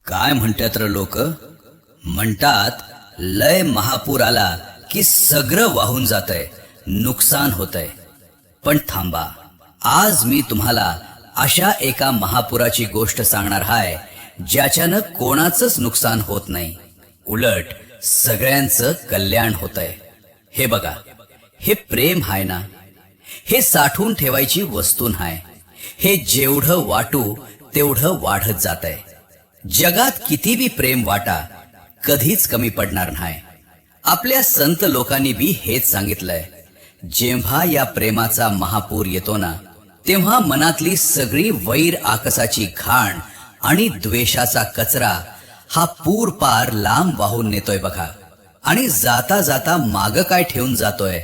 काय म्हणतात र लोक? म्हणतात लय महापूर आला की सगळं वाहून जातंय, नुकसान होतंय. पण थांबा, आज मी तुम्हाला अशा एका महापुराची गोष्ट सांगणार हाय ज्याच्यानं कोणाचंच नुकसान होत नाही, उलट सगळ्यांचं कल्याण होतंय. हे बघा, हे प्रेम हाय ना, हे साठवून ठेवायची वस्तू नाय. हे जेवढं वाटू तेवढं वाढत जातंय. जगात किती बी प्रेम वाटा, कधीच कमी पडणार नाही. आपल्या संत लोकांनी बी हेच सांगितलंय. जेव्हा या प्रेमाचा महापूर येतो ना, तेव्हा मनातली सगळी वैर आकसाची घाण आणि द्वेषाचा कचरा हा पूर पार लांब वाहून नेतोय बघा. आणि जाता जाता माग काय ठेवून जातोय,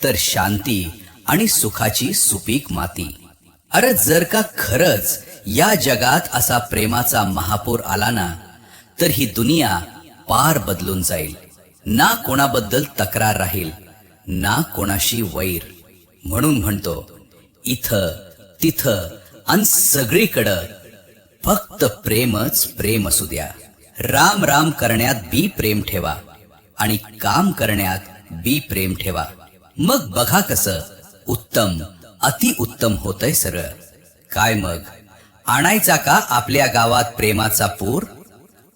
तर शांती आणि सुखाची सुपीक माती. अरे जर का खरंच या जगात असा प्रेमाचा महापूर आला ना, तर ही दुनिया पार बदलून जाईल. ना कोणाबद्दल तक्रार राहील, ना कोणाशी वैर. म्हणून म्हणतो, इथं तिथं आणि सगळीकडं फक्त प्रेमच प्रेम असू द्या. राम राम करण्यात बी प्रेम ठेवा आणि काम करण्यात बी प्रेम ठेवा. मग बघा कसं उत्तम अतिउत्तम होतंय सरळ. काय मग, आणायचा का आपल्या गावात प्रेमाचा पूर?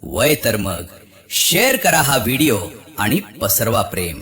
वय तर मग शेअर करा हा व्हिडिओ आणि पसरवा प्रेम.